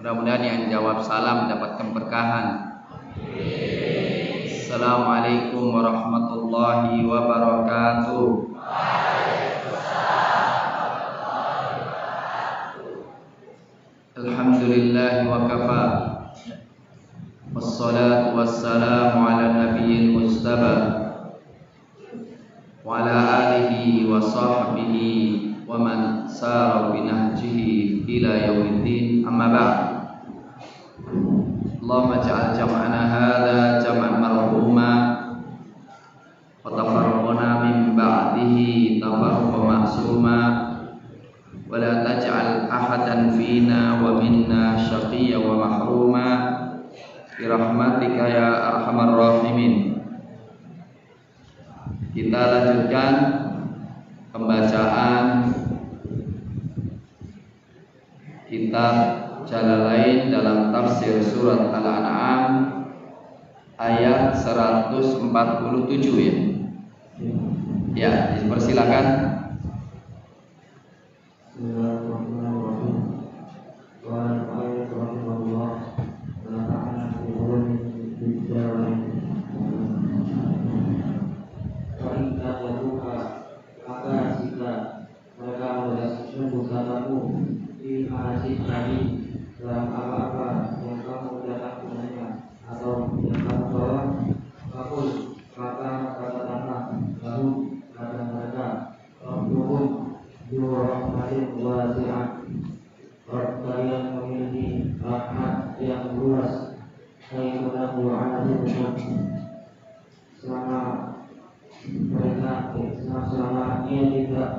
Mudah-mudahan yang jawab salam mendapatkan berkahan. Assalamualaikum warahmatullahi wabarakatuh. Alhamdulillah wa kafa. Wassalatu wassalamu ala nabiyil mustafa wa ala alihi wa sahbihi wa man sara binahjihi ila yaumiddin, amma ba'd. Allahumma ja'al jam'ana hadha jam'an marhuma wa tafarraqana min ba'dihi tafarruqan ma'suma wa la taj'al ahadan fina wa minna syaqiyya wa mahruma bi rahmatika ya arhamar rahimin. Kita lanjutkan pembacaan kitab Jalalain dalam tafsir surat Al-An'am ayat 147 ya. Ya, dipersilakan. Dalam apa-apa yang kamu datang dengannya atau yang kamu bawa, maka katakanlah lahum kata mereka, Rabbuhum dzu rahmatin wasi'ah, Rabb kalian memiliki rahmat yang luas, ayatunahu alaihim, selama ia tidak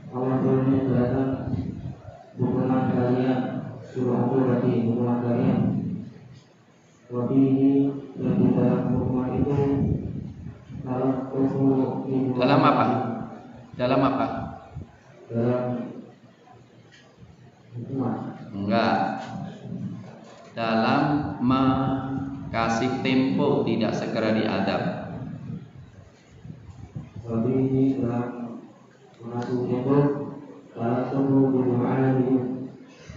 Allah belum datang hukuman kalian, surah berarti hukuman kalian. Wabihi, dan di dalam hukuman itu dalam apa? Dalam apa? Dalam hukuman. Enggak. Dalam kasih tempo tidak segera diadab. Wabihi, dalam mengasih tempo Allah tunggu berdoa.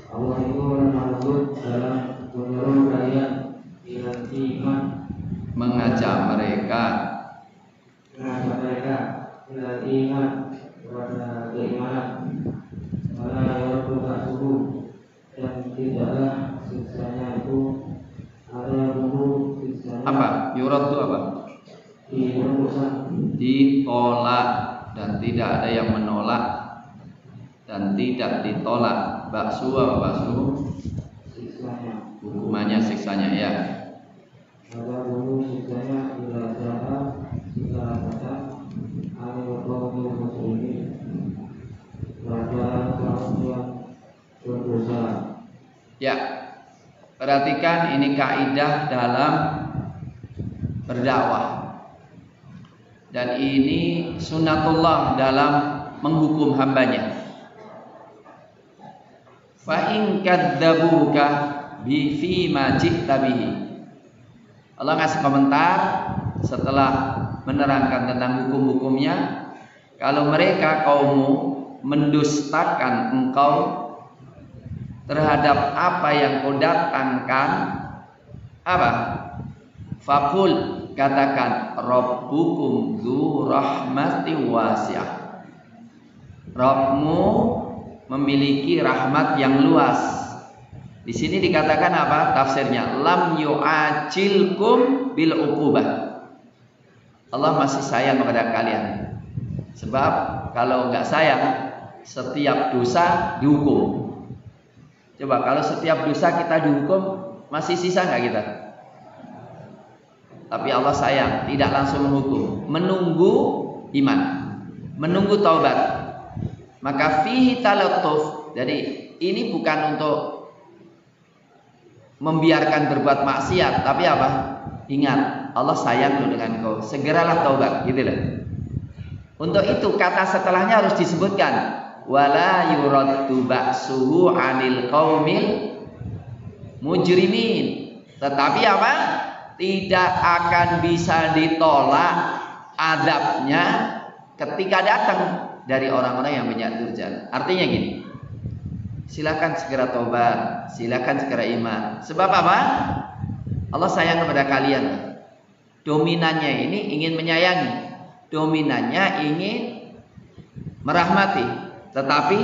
Allah itu menyebut dalam menyuruh kalian dengan iman, mengajak mereka dengan iman kepada keimanan. Wala yarduka subuh, dan tidaklah siksanya itu ada dulu siksanya. Apa? Yurad itu apa? Ditolak, dan tidak ada yang menolak dan tidak ditolak. Baksu apa baksu? Siksanya. Hukumannya siksanya ya. Ada dulu siksanya bila jahat jika kata al-qawmul muslimin, pada kaum yang berdosa. Ya, perhatikan ini kaidah dalam berdakwah, dan ini sunnatullah dalam menghukum hambanya. Fa in kadzabuka bi fi ma ji'ta bihi. Allah ngasih komentar setelah menerangkan tentang hukum-hukumnya. Kalau mereka kaummu mendustakan engkau terhadap apa yang kau datangkan, apa? Faqul, katakan, Rabbukum dzu rahmati wasi'ah. Rabbmu memiliki rahmat yang luas. Di sini dikatakan apa? Tafsirnya lam yu'ajilkum bil uqubah. Allah masih sayang kepada kalian. Sebab kalau enggak sayang, setiap dosa dihukum. Coba kalau setiap dosa kita dihukum, masih sisa enggak kita? Tapi Allah sayang, tidak langsung menghukum, menunggu iman, menunggu taubat. Maka fihi talattuf. Jadi ini bukan untuk membiarkan berbuat maksiat, tapi apa? Ingat, Allah sayang loh dengan kau. Segeralah taubat, gitu loh. Untuk itu kata setelahnya harus disebutkan wala yuraddu ba'suhu 'anil qaumil mujrimin. Tetapi apa? Tidak akan bisa ditolak adabnya ketika datang dari orang-orang yang banyak durjana. Artinya gini, silakan segera tobat, silakan segera iman. Sebab apa? Allah sayang kepada kalian. Dominannya ini ingin menyayangi, dominannya ingin merahmati. Tetapi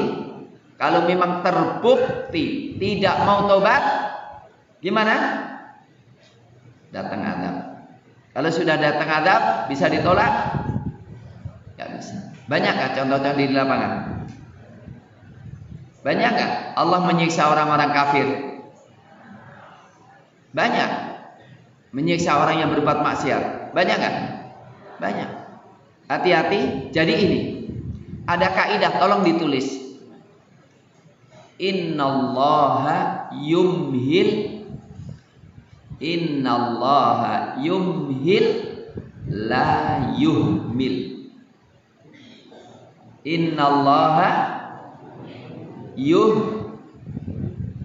kalau memang terbukti tidak mau tobat, gimana? Datang azab. Kalau sudah datang azab, bisa ditolak? Gak bisa. Banyak gak contoh-contoh di lapangan? Banyak gak Allah menyiksa orang-orang kafir? Banyak. Menyiksa orang yang berbuat maksiat. Banyak gak? Banyak. Hati-hati. Jadi ini ada kaidah, tolong ditulis. Innallaha yumhil la yuhmil. Innallaha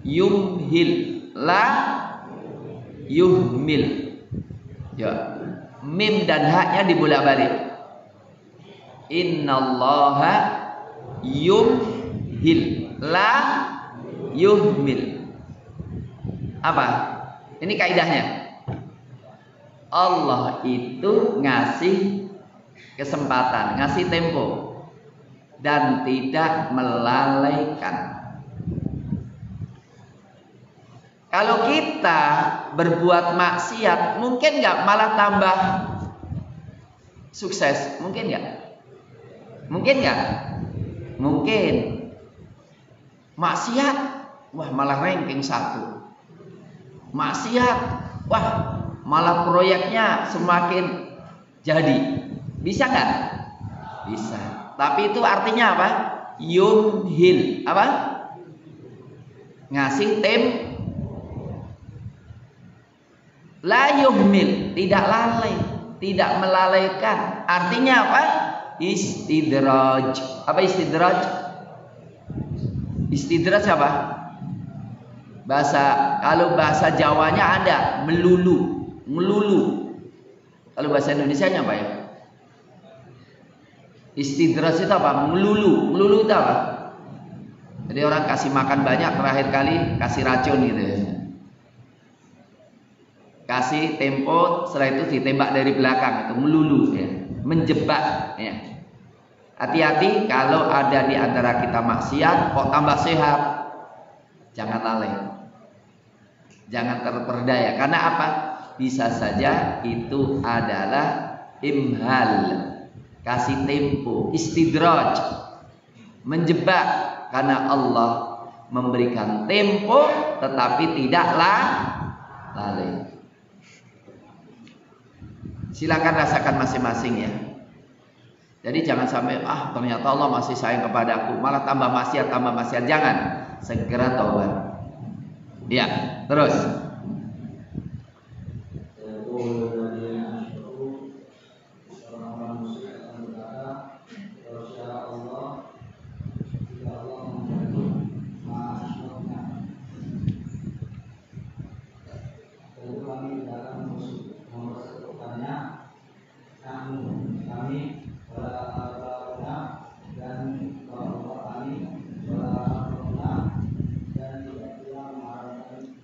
yumhil la yuhmil. Ya, mim dan haknya dibolak-balik. Innallaha yumhil la yuhmil. Apa? Ini kaidahnya. Allah itu ngasih kesempatan, ngasih tempo, dan tidak melalaikan. Kalau kita berbuat maksiat, mungkin nggak malah tambah sukses? Mungkin nggak? Mungkin nggak? Mungkin. Maksiat, wah malah ranking 1. Maksiat, wah malah proyeknya semakin jadi. Bisa nggak? Bisa. Tapi itu artinya apa? Yumhil. Apa? Ngasih la yuhmil, tidak lalai, tidak melalaikan. Artinya apa? Istidraj. Apa istidraj? Istidraj apa? Kalau bahasa Jawanya ada melulu. Kalau bahasa Indonesianya apa ya? Istidraj itu apa? Melulu itu apa? Jadi orang kasih makan banyak, terakhir kali kasih racun gitu ya. Kasih tempo, setelah itu ditembak dari belakang, itu melulu ya. Menjebak ya. Hati-hati kalau ada di antara kita maksiat kok tambah sehat. Jangan lalai. Jangan terperdaya. Karena apa? Bisa saja itu adalah imhal. Kasih tempo, istidraj. Menjebak. Karena Allah memberikan tempo tetapi tidak lalai. Silakan rasakan masing-masing ya. Jadi jangan sampai ternyata Allah masih sayang kepada aku, malah tambah maksiat. Jangan. Segera taubat. Ya, terus.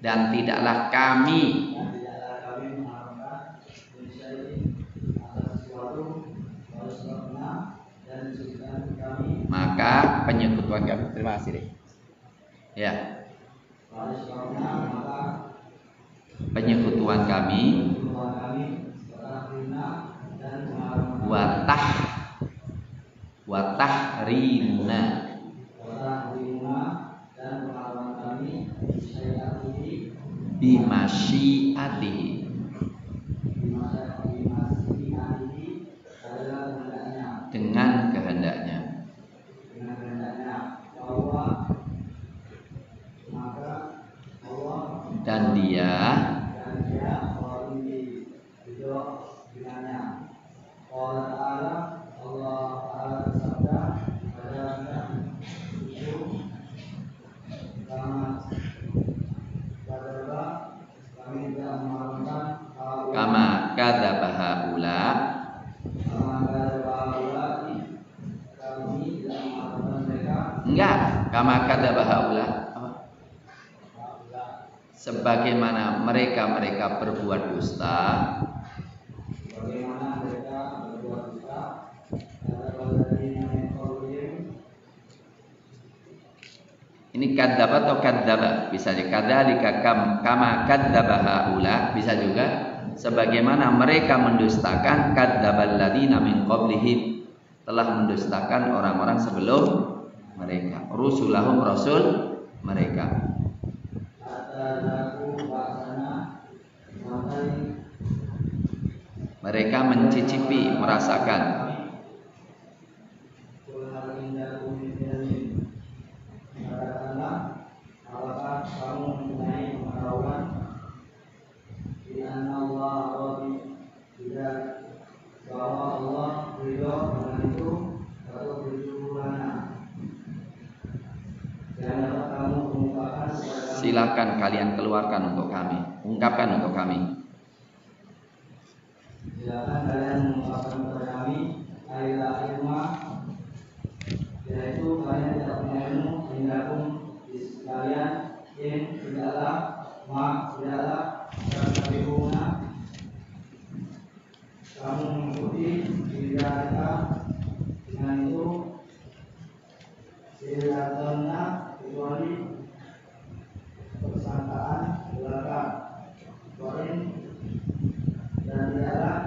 Dan tidaklah kami maka penyekutuan kami. Terima kasih deh. Ya. Penyekutuan kami watahrina bimasyiatihi, dengan kehendaknya. Dan dia kama kadzaba haula, enggak kama kadzaba haula. Apa sebagaimana mereka berbuat dusta. Bagaimana mereka berbuat dusta? Ini kadzdzaba atau kadzdzaba? Bisa jadi kadzalika kama kadzdzaba haula, bisa juga sebagaimana mereka mendustakan kadzdzabal ladzina min qablihim, telah mendustakan orang-orang sebelum mereka, rusulahum, rasul mereka. Mereka mencicipi, merasakan. Silakan kalian keluarkan untuk kami, ungkapkan untuk kami. Silakan kalian mengungkapkan kepada kami aila ilma, yaitu kalian tidak punya ilmu, indakum kalian in tidaklah dan tabihuna, kamu mengikuti bid'ah dengan itu silakannya kecuali persangkaan belakang poin dan tidaklah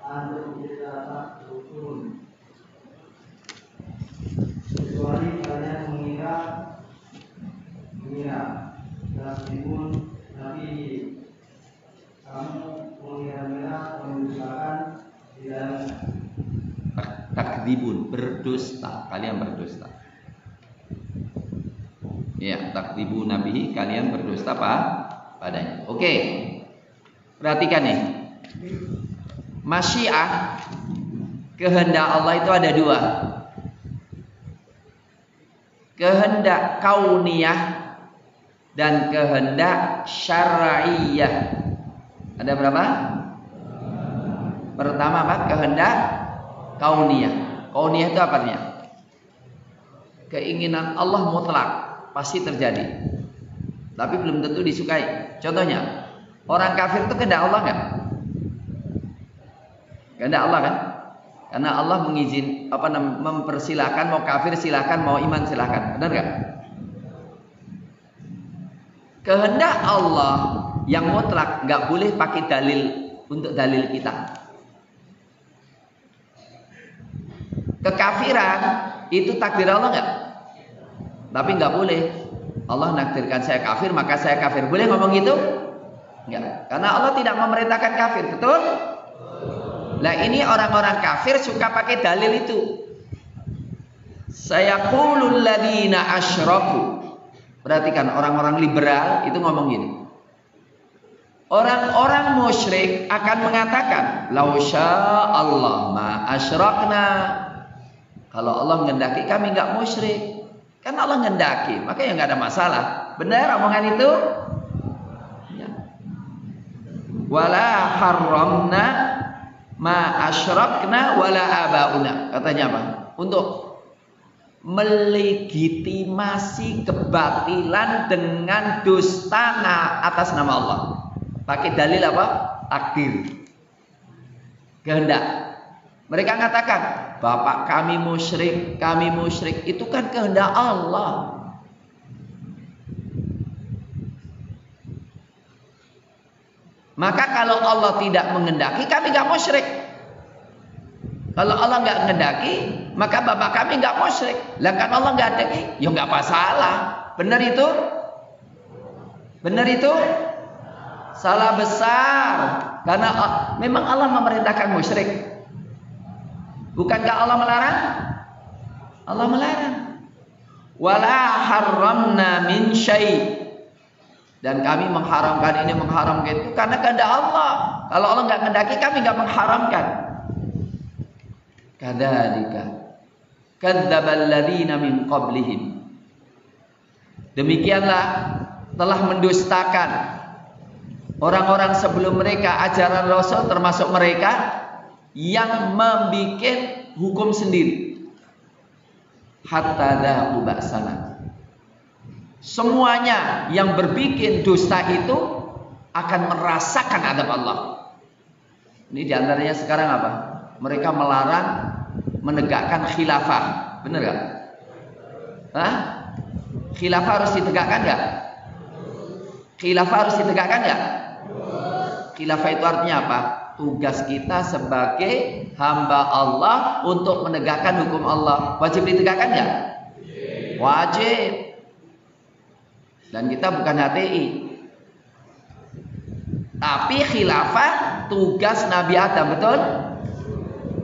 antum tidak rukun kecuali kalian mengira meskipun Nabi kamu mengira mendustakan di dalamnya. Takdzibun, berdusta, kalian berdusta. Ya, takdzibu nabihi, kalian berdusta padanya. Oke. Perhatikan nih. Masyiah, kehendak Allah itu ada dua. Kehendak kauniyah dan kehendak syar'iyah. Ada berapa? Pertama apa? Kehendak kauniyah. Kauniyah itu apa artinya? Keinginan Allah mutlak, pasti terjadi. Tapi belum tentu disukai. Contohnya, orang kafir itu kehendak Allah enggak? Kehendak Allah kan? Karena Allah mempersilahkan, mau kafir silakan, mau iman silakan. Benar enggak? Kehendak Allah yang mutlak enggak boleh pakai dalil untuk dalil kita. Kekafiran itu takdir Allah enggak? Tapi enggak boleh. Allah nakdirkan saya kafir, maka saya kafir. Boleh ngomong gitu? Enggak. Karena Allah tidak memerintahkan kafir, betul? Nah, ini orang-orang kafir suka pakai dalil itu. Sayaqulul ladzina asyraku. Perhatikan, orang-orang liberal itu ngomong gini. Orang-orang musyrik akan mengatakan, "Lau Allah ma asyrakna." Kalau Allah ngendaki kami enggak musyrik. Kan Allah ngendaki, maka ya enggak ada masalah. Benar omongan itu? Ya. Wala harramna ma asyrakna wala abauna. Katanya apa? Untuk melegitimasi kebatilan dengan dusta atas nama Allah. Pakai dalil apa? Takdir. Kehendak. Mereka mengatakan, bapak kami musyrik, itu kan kehendak Allah. Maka kalau Allah tidak menghendaki, kami enggak musyrik. Kalau Allah enggak menghendaki, maka bapak kami enggak musyrik. Lah kan Allah enggak menghendaki, ya enggak masalah. Benar itu? Benar itu? Salah besar. Karena memang Allah memerintahkan musyrik. Bukankah Allah melarang? Allah melarang. Wala harramna min syai'. Dan kami mengharamkan ini, mengharamkan itu karena kehendak Allah. Kalau Allah enggak menghendaki, kami enggak mengharamkan. Kadzalika kadzdzabal ladzina min qablihim. Demikianlah telah mendustakan orang-orang sebelum mereka ajaran Rasul, termasuk mereka yang membuat hukum sendiri. Hatta da'u ba'sana. semuanya yang berbikin dusta itu akan merasakan adab Allah. Ini diantaranya sekarang apa? Mereka melarang menegakkan khilafah, bener gak? Hah? Khilafah harus ditegakkan gak? Khilafah harus ditegakkan gak? Khilafah itu artinya apa? Tugas kita sebagai hamba Allah untuk menegakkan hukum Allah. Wajib ditegakkan gak? Wajib. Dan kita bukan HTI. Tapi khilafah tugas Nabi Adam, betul?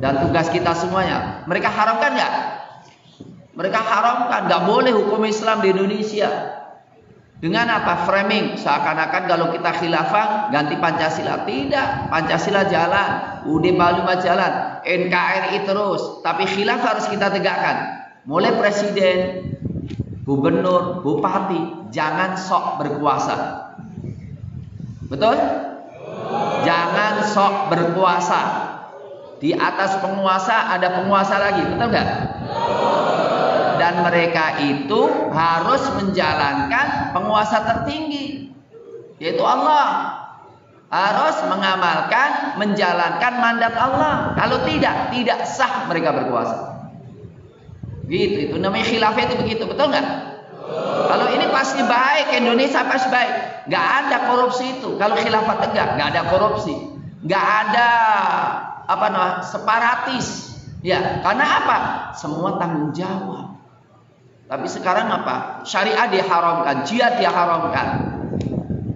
Dan tugas kita semuanya. Mereka haramkan nggak? Mereka haramkan, nggak boleh hukum Islam di Indonesia. Dengan apa? Framing, seakan-akan kalau kita khilafah ganti Pancasila. Tidak, Pancasila jalan, UUD 45 jalan, NKRI terus. Tapi khilafah harus kita tegakkan. Mulai presiden, gubernur, bupati, jangan sok berkuasa. Betul? Jangan sok berkuasa. Di atas penguasa ada penguasa lagi, betul nggak? Dan mereka itu harus menjalankan penguasa tertinggi, yaitu Allah. Harus mengamalkan, menjalankan mandat Allah. Kalau tidak, tidak sah mereka berkuasa. Gitu, itu namanya khilafah itu begitu, betul nggak? Kalau ini pasti baik, Indonesia pasti baik. Nggak ada korupsi itu. Kalau khilafah tegak, nggak ada korupsi, nggak ada separatis. Ya, karena apa? Semua tanggung jawab. Tapi sekarang apa? Syariah diharamkan, jihad diharamkan,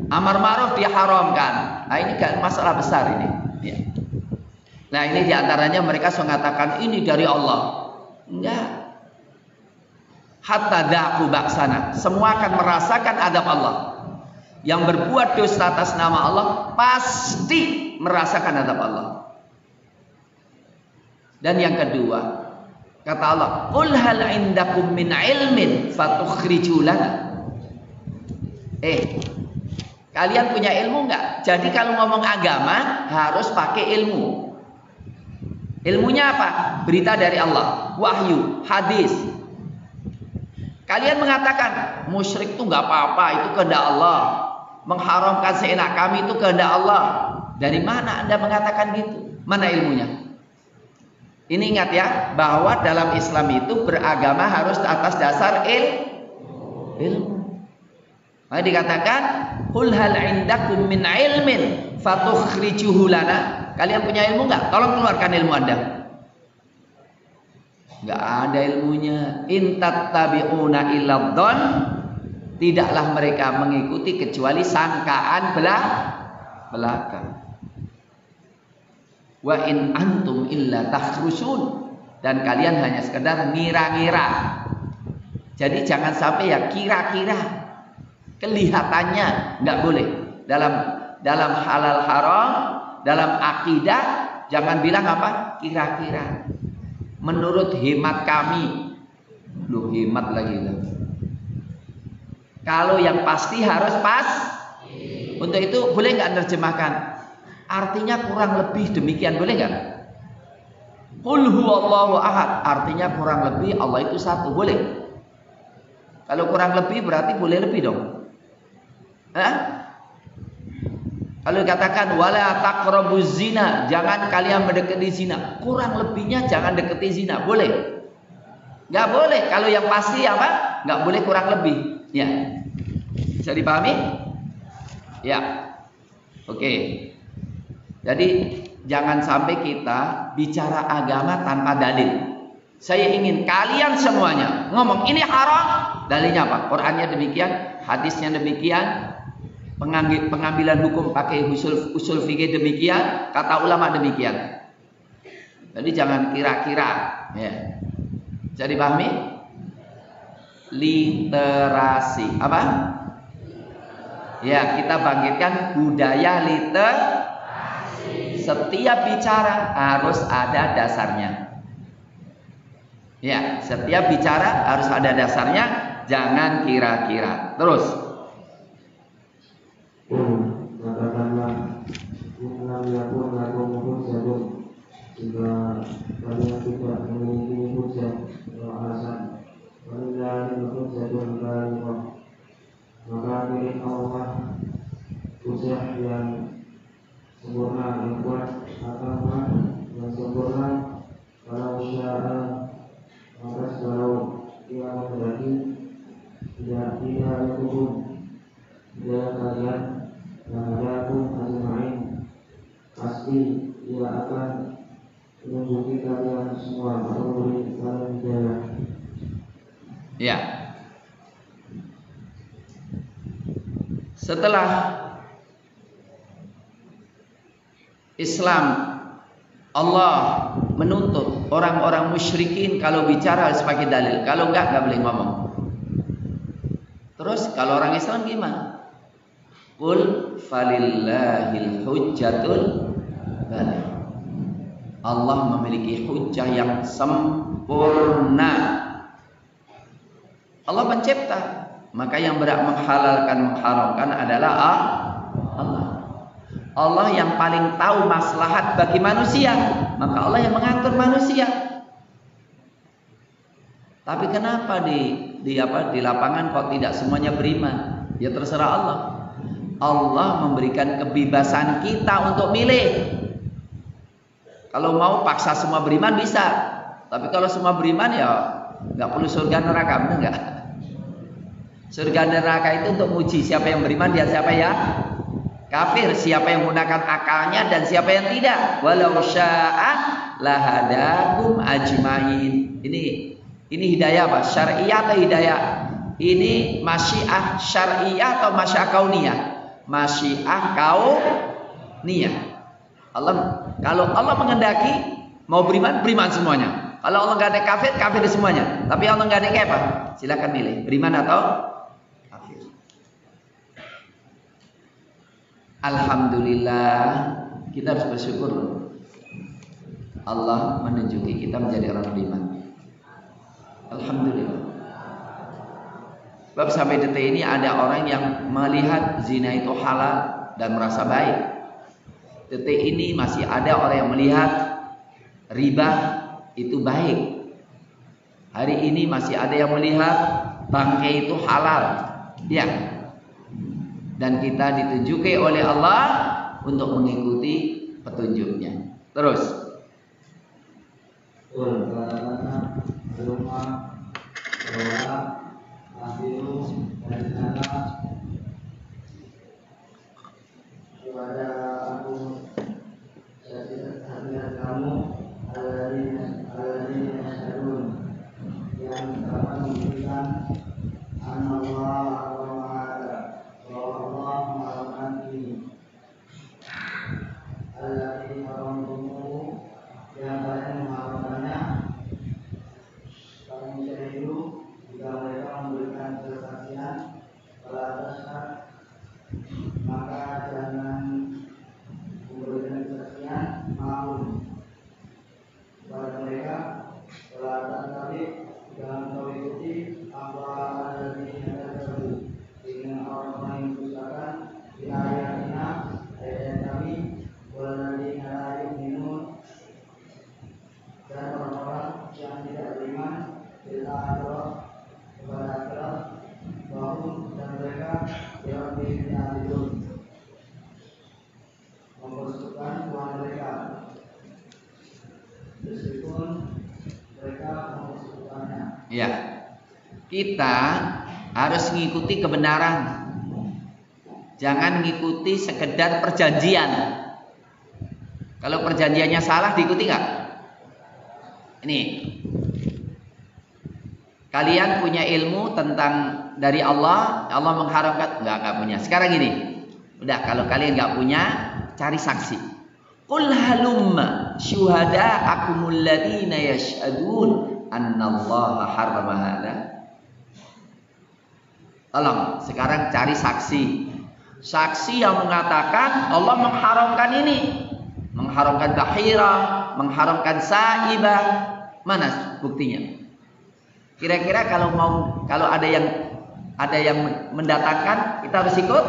amar ma'ruf diharamkan. Nah ini kan masalah besar ini. Ya. Nah ini diantaranya mereka mengatakan ini dari Allah. Enggak. Hatta da'u baksana. Semua akan merasakan adab Allah. Yang berbuat dosa atas nama Allah pasti merasakan adab Allah. Dan yang kedua, kata Allah, "Qul hal 'indakum min 'ilmin fatukhriju lana." Kalian punya ilmu enggak? Jadi kalau ngomong agama harus pakai ilmu. Ilmunya apa? Berita dari Allah, wahyu, hadis. Kalian mengatakan musyrik itu enggak apa-apa, itu kehendak Allah. Mengharamkan seenak kami itu kehendak Allah. Dari mana Anda mengatakan gitu? Mana ilmunya? Ini ingat ya, bahwa dalam Islam itu beragama harus atas dasar ilmu. Maka dikatakan, "Qul hal 'indakum min 'ilmin fatukhrijuhu lana." Kalian punya ilmu enggak? Tolong keluarkan ilmu Anda. Enggak ada ilmunya. In tattabi'una illa dhon. Tidaklah mereka mengikuti kecuali sangkaan belaka. Wa in antum illa takhrusun, dan kalian hanya sekedar ngira-ngira. Jadi jangan sampai ya kira-kira, kelihatannya nggak boleh. Dalam halal haram, dalam akidah jangan bilang apa kira-kira. Menurut hemat kami, lu hemat lagi lah. Kalau yang pasti harus pas. Untuk itu boleh nggak menerjemahkan? Artinya kurang lebih demikian, boleh nggak? Qul huwallahu ahad, artinya kurang lebih Allah itu satu, boleh? Kalau kurang lebih berarti boleh lebih dong. Kalau dikatakan wala taqrabuz zina, jangan kalian mendekati zina, kurang lebihnya jangan dekati zina, boleh? Nggak boleh. Kalau yang pasti apa? Nggak boleh kurang lebih. Ya, bisa dipahami? Ya, oke. Jadi jangan sampai kita bicara agama tanpa dalil. Saya ingin kalian semuanya ngomong ini haram. Dalilnya apa? Qurannya demikian, hadisnya demikian, pengambilan hukum pakai usul fikih demikian, kata ulama demikian. Jadi jangan kira-kira. Ya. Bisa dipahami? Literasi apa? Ya, kita bangkitkan budaya literasi. Setiap bicara harus ada dasarnya. Ya, setiap bicara harus ada dasarnya, jangan kira-kira. Terus. Katakanlah, "Inna yakun lakum hujjatun." Jika kalian tidak memiliki hujjah atau alasan, "Walillahi hujjatun baligha." maka milik Allah usaha yang sempurna, yang kuat, agama yang sempurna. Kalau sya'a, maka selalu Dia menghendaki, tidak hukum dia kalian yang lakum ajma'in, pasti Dia akan menunjuki kalian semua atau memberi kalian hidayah. Ya. Setelah Islam, Allah menuntut orang-orang musyrikin kalau bicara harus pakai dalil. Kalau enggak boleh ngomong. Terus kalau orang Islam gimana? Qul falillahil hujjatul baligh. Allah memiliki hujjah yang sempurna. Allah pencipta, maka yang berhak menghalalkan, mengharamkan adalah Allah. Allah yang paling tahu maslahat bagi manusia, maka Allah yang mengatur manusia. Tapi kenapa di lapangan kok tidak semuanya beriman? Ya terserah Allah. Allah memberikan kebebasan kita untuk milih. Kalau mau paksa semua beriman bisa, tapi kalau semua beriman ya nggak perlu surga neraka, benar nggak? Surga neraka itu untuk uji siapa yang beriman dan siapa ya kafir, siapa yang menggunakan akalnya dan siapa yang tidak. Walau sya'a lahadakum ajmain. Ini hidayah apa? Syar'iyah atau hidayah? Ini masyiah syar'iyah atau masyiah kauniyah? Masyiah kauniyah. Kalau Allah menghendaki mau beriman, beriman semuanya. Kalau Allah nggak ada kafir, kafir semuanya. Tapi Allah nggak ada apa? Silakan milih, beriman atau kafir. Alhamdulillah, kita harus bersyukur. Allah menunjuki kita menjadi orang beriman. Alhamdulillah. Sebab sampai detik ini ada orang yang melihat zina itu halal dan merasa baik. Detik ini masih ada orang yang melihat riba itu baik. Hari ini masih ada yang melihat bangkai itu halal. Ya. Dan kita ditunjuki oleh Allah untuk mengikuti petunjuknya. Terus. Ya, kita harus mengikuti kebenaran. Jangan mengikuti sekedar perjanjian. Kalau perjanjiannya salah diikuti nggak? Ini, kalian punya ilmu tentang dari Allah, Allah mengharamkan, nggak punya. Sekarang gini, udah kalau kalian nggak punya, cari saksi. Qul halumma syuhada'akumul ladzina yashhadun annallaha harrama hadza. Tolong sekarang cari saksi. Saksi yang mengatakan Allah mengharamkan ini, mengharamkan bahira, mengharamkan saibah. Mana buktinya? Kira-kira kalau ada yang mendatangkan, kita harus ikut?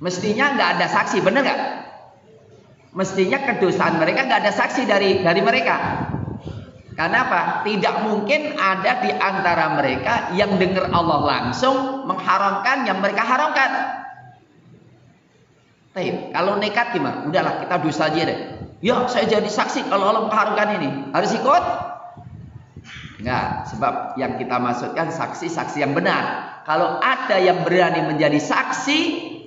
Mestinya nggak ada saksi, benar nggak? Mestinya kedosaan mereka nggak ada saksi dari mereka. Karena apa? Tidak mungkin ada di antara mereka yang dengar Allah langsung mengharamkan yang mereka haramkan. Tapi kalau nekat gimana? Udahlah kita dosa aja deh. Ya saya jadi saksi kalau Allah mengharamkan ini. Harus ikut? Enggak, sebab yang kita maksudkan saksi-saksi yang benar. Kalau ada yang berani menjadi saksi,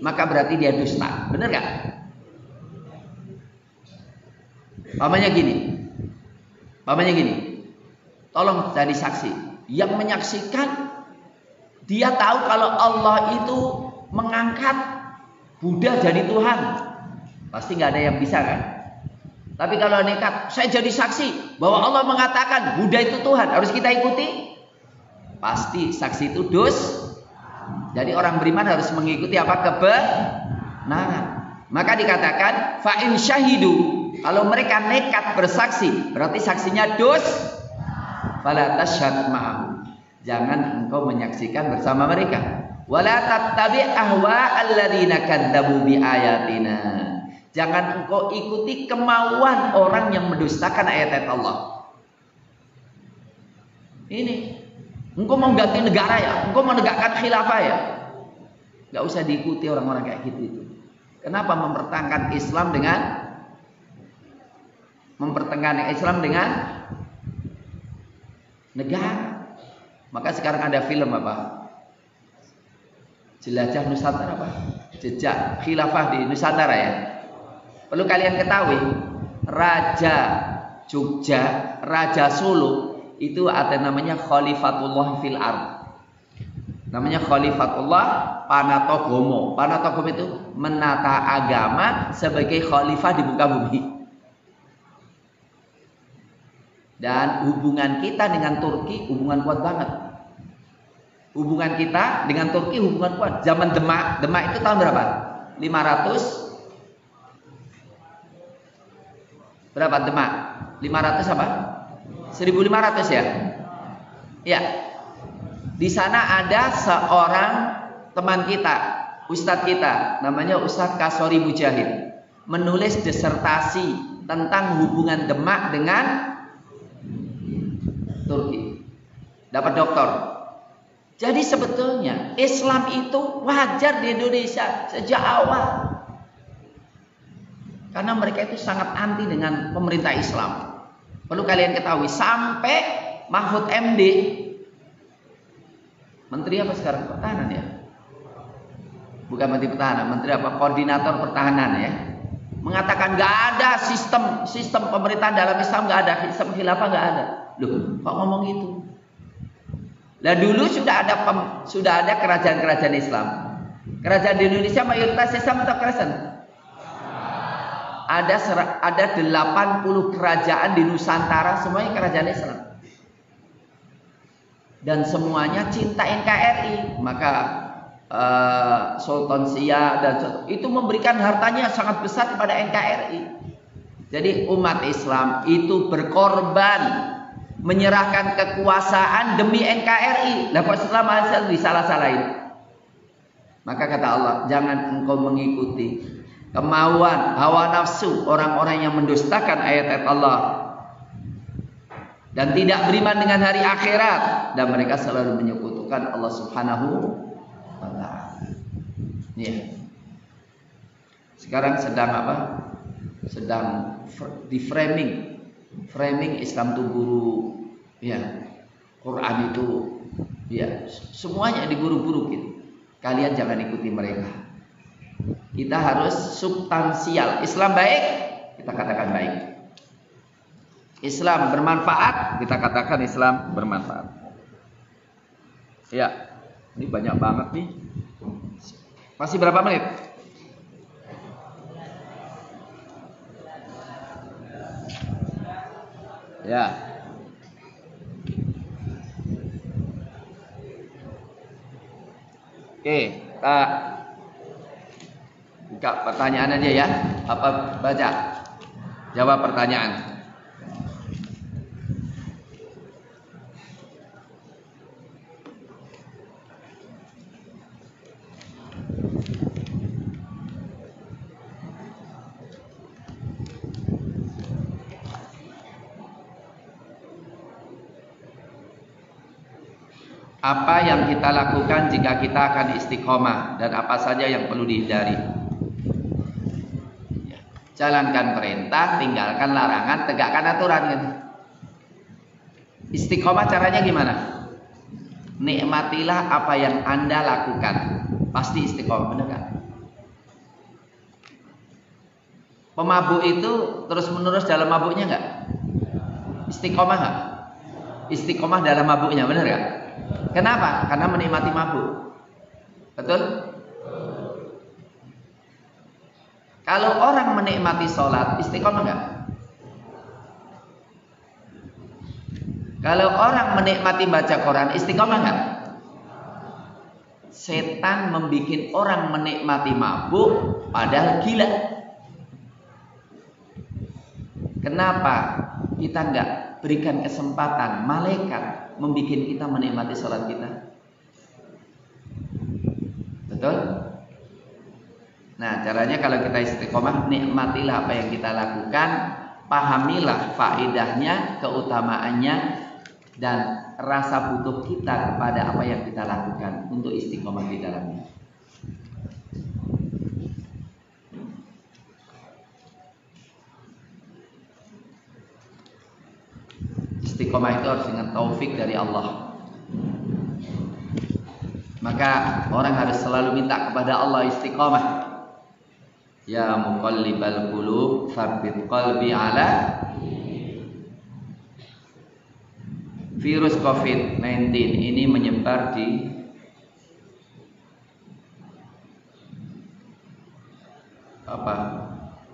maka berarti dia dusta. Benar gak? Pamannya gini. Tolong jadi saksi. Yang menyaksikan, dia tahu kalau Allah itu mengangkat Buddha jadi Tuhan. Pasti nggak ada yang bisa kan? Tapi kalau nekat, saya jadi saksi bahwa Allah mengatakan Buddha itu Tuhan, harus kita ikuti. Pasti saksi itu Jadi orang beriman harus mengikuti apa? Kebenaran. Maka dikatakan fa'in syahidu, kalau mereka nekat bersaksi, berarti saksinya fala tashhad ma'ahum, jangan engkau menyaksikan bersama mereka. Wala tattabi' ahwa alladziina kadzdzabu bi ayatina, jangan engkau ikuti kemauan orang yang mendustakan ayat-ayat Allah. Ini engkau mau ganti negara ya, engkau mau menegakkan khilafah ya, nggak usah diikuti orang-orang kayak gitu itu. Kenapa mempertentangkan Islam dengan negara? Maka sekarang ada film apa? Jelajah Nusantara apa? Jejak khilafah di Nusantara ya. Perlu kalian ketahui, Raja Jogja, Raja Solo itu ada namanya Khalifatullah fil ard. Namanya Khalifatullah Panatagomo. Panatagomo itu menata agama sebagai khalifah di muka bumi. Dan hubungan kita dengan Turki hubungan kuat banget. Hubungan kita dengan Turki hubungan kuat. Zaman Demak itu tahun berapa? 500 berapa Demak? 500 apa? 1500 ya? Ya. Di sana ada seorang teman kita, ustadz kita, namanya Ustadz Kasori Mujahid, menulis disertasi tentang hubungan Demak dengan Turki. Dapat doktor. Jadi sebetulnya Islam itu wajar di Indonesia sejak awal. Karena mereka itu sangat anti dengan pemerintah Islam. Perlu kalian ketahui, sampai Mahfud MD, Menteri apa sekarang? Pertahanan ya? Bukan Menteri Pertahanan, Menteri apa? Koordinator Pertahanan ya. Mengatakan nggak ada sistem pemerintahan dalam Islam, nggak ada sistem khilafah, nggak ada. Loh, kok ngomong gitu? Lah dulu sudah ada kerajaan-kerajaan Islam. Kerajaan di Indonesia mayoritas Islam atau Kristen? Ada 80 kerajaan di Nusantara, semuanya kerajaan Islam. Dan semuanya cinta NKRI. Maka Sultan Siak dan itu memberikan hartanya sangat besar kepada NKRI. Jadi umat Islam itu berkorban menyerahkan kekuasaan demi NKRI. Lah kok Islam disalah-salahin? Maka kata Allah, jangan engkau mengikuti kemauan hawa nafsu orang-orang yang mendustakan ayat-ayat Allah dan tidak beriman dengan hari akhirat, dan mereka selalu menyekutukan Allah Subhanahu wa ta'ala. Ya. Sekarang sedang apa? Sedang di framing Islam itu buruk. Ya. Quran itu ya, semuanya diguru-guru gitu. Kalian jangan ikuti mereka. Kita harus substansial. Islam baik, kita katakan baik. Islam bermanfaat, kita katakan Islam bermanfaat. Ya, ini banyak banget nih. Masih berapa menit? Ya. Oke, kita buka pertanyaan aja ya. Apa baca? Jawab pertanyaan. Apa yang kita lakukan jika kita akan istiqomah dan apa saja yang perlu dihindari? Ya. Jalankan perintah, tinggalkan larangan, tegakkan aturan gitu. Istiqomah caranya gimana? Nikmatilah apa yang Anda lakukan. Pasti istiqomah, benar kan? Pemabuk itu terus menerus dalam mabuknya enggak? Istiqomah enggak? Istiqomah dalam mabuknya, benar enggak? Kenapa? Karena menikmati mabuk. Betul? Kalau orang menikmati sholat, istiqomah enggak? Kalau orang menikmati baca Quran, istiqomah enggak? Setan membuat orang menikmati mabuk padahal gila. Kenapa kita enggak berikan kesempatan malaikat membuat kita menikmati sholat kita? Betul? Nah, caranya kalau kita istiqomah, nikmatilah apa yang kita lakukan, pahamilah faedahnya, keutamaannya, dan rasa butuh kita kepada apa yang kita lakukan untuk istiqomah di dalamnya. Istiqomah itu harus dengan taufik dari Allah. Maka orang harus selalu minta kepada Allah istiqomah. Ya muqallibal qulub, tsabbit qalbi ala. Virus COVID-19 ini menyebar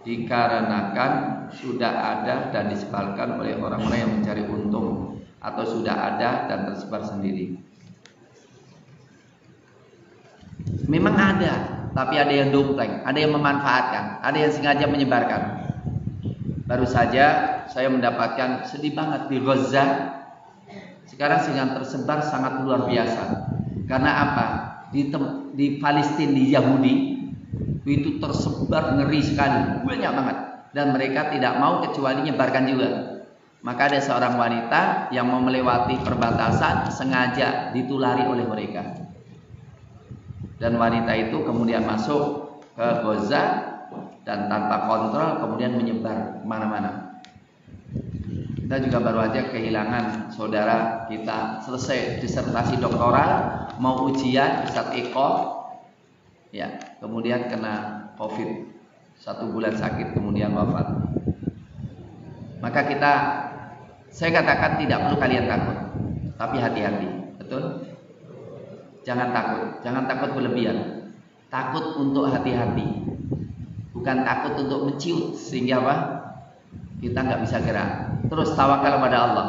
dikarenakan sudah ada dan disebarkan oleh orang-orang yang mencari untung, atau sudah ada dan tersebar sendiri. Memang ada, tapi ada yang dompleng, ada yang memanfaatkan, ada yang sengaja menyebarkan. Baru saja saya mendapatkan, sedih banget, di Gaza sekarang sedang tersebar sangat luar biasa. Karena apa? Di Palestina, di Yahudi itu tersebar ngeri sekali, banyak banget, dan mereka tidak mau kecuali menyebarkan juga. Maka ada seorang wanita yang mau melewati perbatasan, sengaja ditulari oleh mereka, dan wanita itu kemudian masuk ke Gaza dan tanpa kontrol kemudian menyebar kemana-mana. Kita juga baru aja kehilangan saudara kita, selesai disertasi doktoral, mau ujian Ustadz Eko, ya, kemudian kena COVID, 1 bulan sakit kemudian wafat. Maka saya katakan tidak perlu kalian takut, tapi hati-hati, betul? Jangan takut berlebihan. Takut untuk hati-hati, bukan takut untuk menciut sehingga apa? Kita nggak bisa gerak. Terus tawakal pada Allah,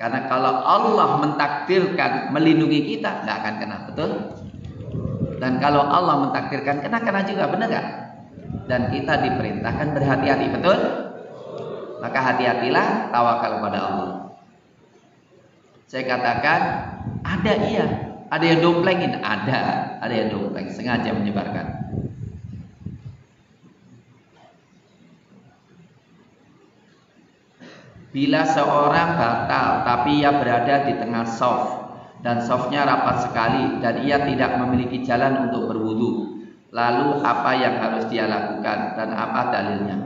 karena kalau Allah mentakdirkan melindungi kita, nggak akan kena, betul? Dan kalau Allah mentakdirkan kena juga, benar nggak? Dan kita diperintahkan berhati-hati, betul? Maka hati-hatilah, tawakal pada Allah. Saya katakan ada yang domplengin, ada yang dompleng, sengaja menyebarkan. Bila seorang batal tapi ia berada di tengah shaf dan shafnya rapat sekali dan ia tidak memiliki jalan untuk berwudu, lalu apa yang harus dia lakukan dan apa dalilnya?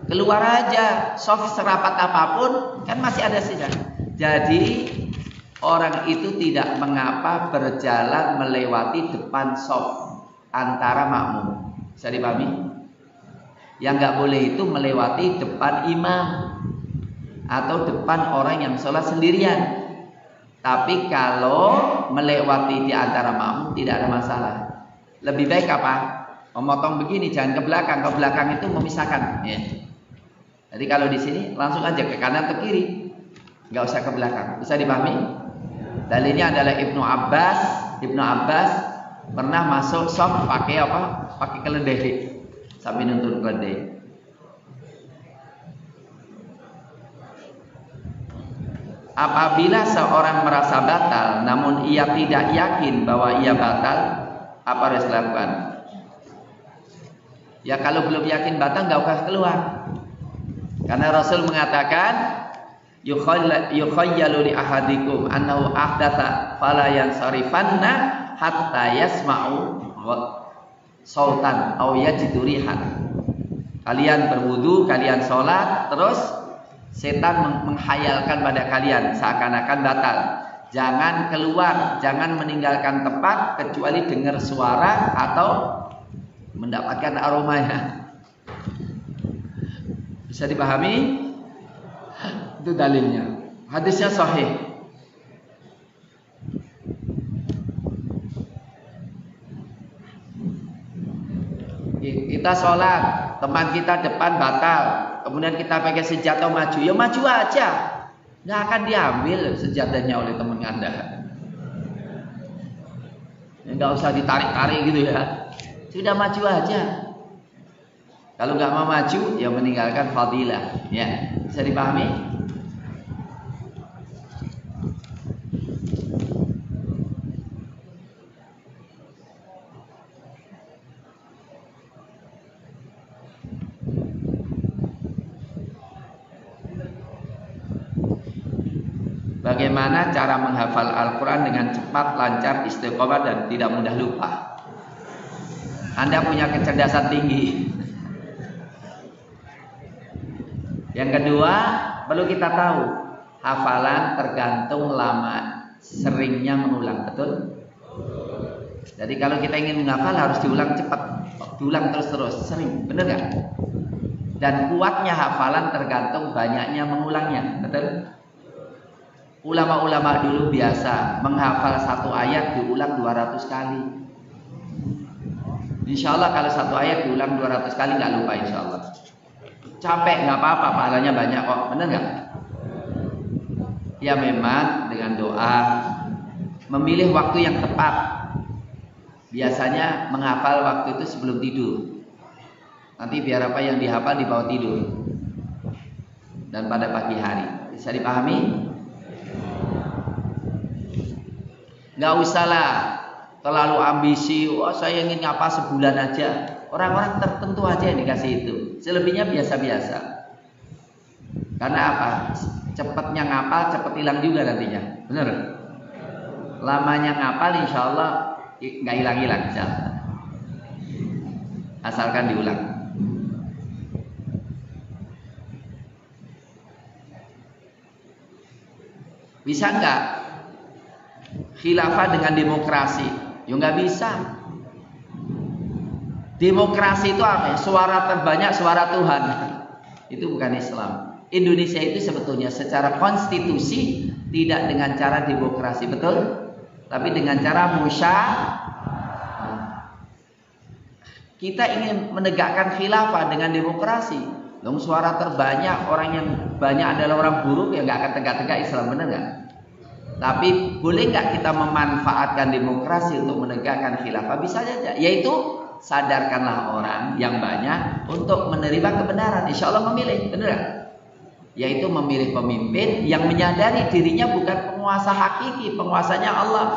Keluar aja, shaf serapat apapun kan masih ada sisa. Jadi orang itu tidak mengapa berjalan melewati depan shaf antara makmum. Bisa dipahami? Yang nggak boleh itu melewati depan imam atau depan orang yang sholat sendirian. Tapi kalau melewati di antara makmum tidak ada masalah. Lebih baik apa? Memotong begini, jangan ke belakang. Ke belakang itu memisahkan. Ya. Jadi kalau di sini langsung aja ke kanan ke kiri, nggak usah ke belakang. Bisa dipahami? Dalilnya adalah Ibnu Abbas pernah masuk shaf pakai apa? Pakai keledai. Sampai nuntun keledai. Apabila seorang merasa batal namun ia tidak yakin bahwa ia batal, apa harus dilakukan? Ya kalau belum yakin batal nggak usah keluar. Karena Rasul mengatakan yukhayyalu li ahadikum annahu ahdatha fala yansarifanna hatta yasma'u sautan aw yajidu rihan. Kalian berwudu, kalian sholat, terus setan menghayalkan pada kalian seakan-akan batal. Jangan keluar, jangan meninggalkan tempat kecuali dengar suara atau mendapatkan aromanya. Bisa dipahami? Itu dalilnya. Hadisnya sahih. Kita sholat, teman kita depan batal, kemudian kita pakai senjata maju, ya maju aja, nggak akan diambil senjatanya oleh teman Anda. Ya, nggak usah ditarik-tarik gitu ya, sudah maju aja. Kalau nggak mau maju, ya meninggalkan fadilah. Ya, bisa dipahami? Bagaimana cara menghafal Al-Quran dengan cepat, lancar, istiqomah dan tidak mudah lupa? Anda punya kecerdasan tinggi. Yang kedua, perlu kita tahu, hafalan tergantung lama seringnya mengulang, betul? Jadi kalau kita ingin menghafal harus diulang cepat, diulang terus-terus, sering, benar gak? Dan kuatnya hafalan tergantung banyaknya mengulangnya, betul? Ulama-ulama dulu biasa menghafal satu ayat diulang 200 kali. Insya Allah kalau satu ayat diulang 200 kali nggak lupa insya Allah. Capek nggak apa-apa, pahalanya banyak kok, bener nggak? Ya memang dengan doa, memilih waktu yang tepat. Biasanya menghafal waktu itu sebelum tidur. Nanti biar apa yang dihafal dibawa tidur. Dan pada pagi hari. Bisa dipahami? Nggak usahlah terlalu ambisi. Wah, saya ingin ngapa sebulan aja. Orang-orang tertentu aja yang dikasih itu. Selebihnya biasa-biasa. Karena apa? Cepatnya ngapal, cepat hilang juga nantinya. Bener? Lamanya ngapal, insya Allah nggak hilang-hilang. Asalkan diulang. Bisa nggak khilafah dengan demokrasi? Ya nggak bisa. Demokrasi itu apa? Suara terbanyak, suara Tuhan. Itu bukan Islam. Indonesia itu sebetulnya secara konstitusi tidak dengan cara demokrasi, betul? Tapi dengan cara kita ingin menegakkan khilafah dengan demokrasi. Dong suara terbanyak, orang yang banyak adalah orang buruk, ya nggak akan tegak-tegak Islam, benar nggak? Tapi boleh nggak kita memanfaatkan demokrasi untuk menegakkan khilafah? Bisa saja, yaitu sadarkanlah orang yang banyak untuk menerima kebenaran. Insya Allah memilih, benar nggak? Yaitu memilih pemimpin yang menyadari dirinya bukan penguasa hakiki, penguasanya Allah.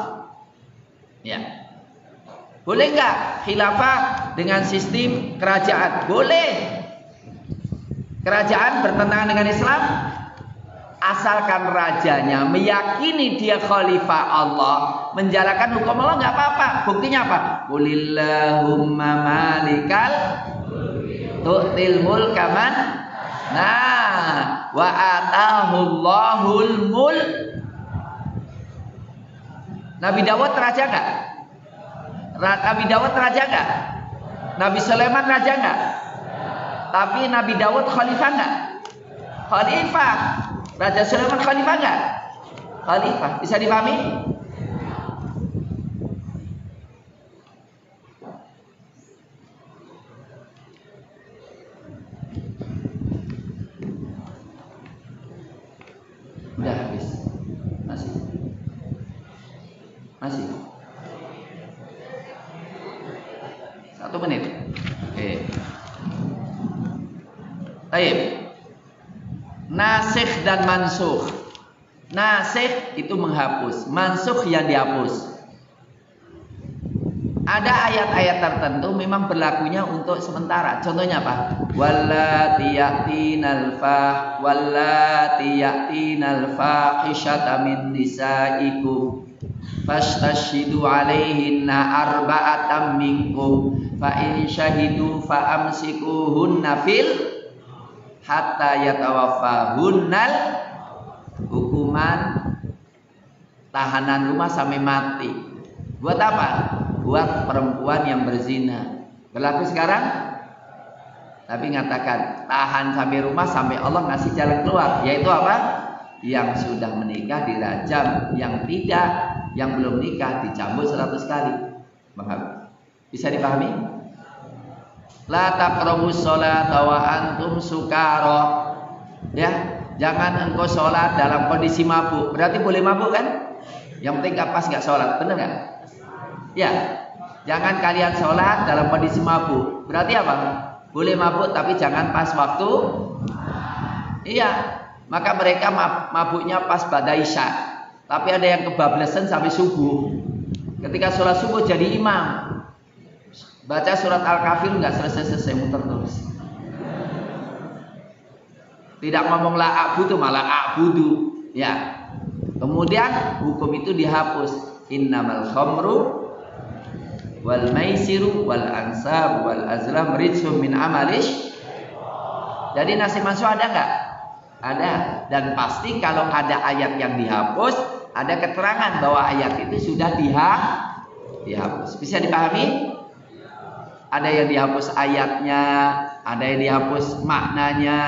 Ya, boleh nggak khilafah dengan sistem kerajaan? Boleh. Kerajaan bertentangan dengan Islam, asalkan rajanya meyakini dia khalifah Allah, menjalankan hukum Allah, nggak apa-apa. Buktinya apa? Qulillahumma malikal tu'til mulka man wa atahullahul mulk. Nabi Dawud raja nggak? Nabi Dawud raja nggak? Nabi Sulaiman raja nggak? Tapi Nabi Dawud khalifah nggak? Khalifah. Raja Sulaiman khalifah nggak? Khalifah. Bisa dipahami? Udah habis. Masih 1 menit. Oke. Baik. Nasikh dan mansukh. Nasikh itu menghapus, mansukh yang dihapus. Ada ayat-ayat tertentu memang berlakunya untuk sementara. Contohnya apa? Wallati ya'tinal fahisyata min nisaikum fastashhidu 'alaihinna arba'atan minkum fa in syahidu fa amsikuhunna fil hatta yatawaffahunnal, hukuman tahanan rumah sampai mati. Buat apa? Buat perempuan yang berzina. Berlaku sekarang? Tapi ngatakan tahan sampai rumah sampai Allah ngasih jalan keluar. Yaitu apa? Yang sudah menikah dirajam, yang tidak, yang belum nikah dicambuk 100 kali. Bisa dipahami? La taqrabus sholata wa antum sukara. Ya, jangan engkau sholat dalam kondisi mabuk. Berarti boleh mabuk kan? Yang penting pas nggak sholat, benar nggak? Ya, jangan kalian sholat dalam kondisi mabuk. Berarti apa? Boleh mabuk tapi jangan pas waktu. Iya, maka mereka mabuknya pas pada isya. Tapi ada yang kebablasan sampai subuh. Ketika sholat subuh jadi imam, baca surat Al-Kafir nggak selesai muter terus. Tidak ngomong la a'budu malah a'budu. Ya. Kemudian hukum itu dihapus. Innamal khamru wal maisiru wal ansab wal azlam rijsum min amalish. Jadi nasi mansu ada nggak? Ada. Dan pasti kalau ada ayat yang dihapus, ada keterangan bahwa ayat itu sudah dihapus. Bisa dipahami? Ada yang dihapus ayatnya, ada yang dihapus maknanya,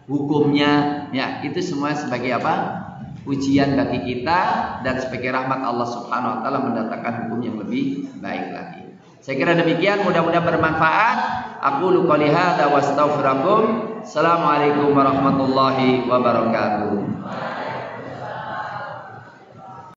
hukumnya. Ya, itu semua sebagai apa? Ujian bagi kita dan sebagai rahmat Allah Subhanahu wa taala mendatangkan hukum yang lebih baik lagi. Saya kira demikian, mudah-mudahan bermanfaat. Aqulu qouli hadza wa astaghfirukum. Assalamualaikum warahmatullahi wabarakatuh.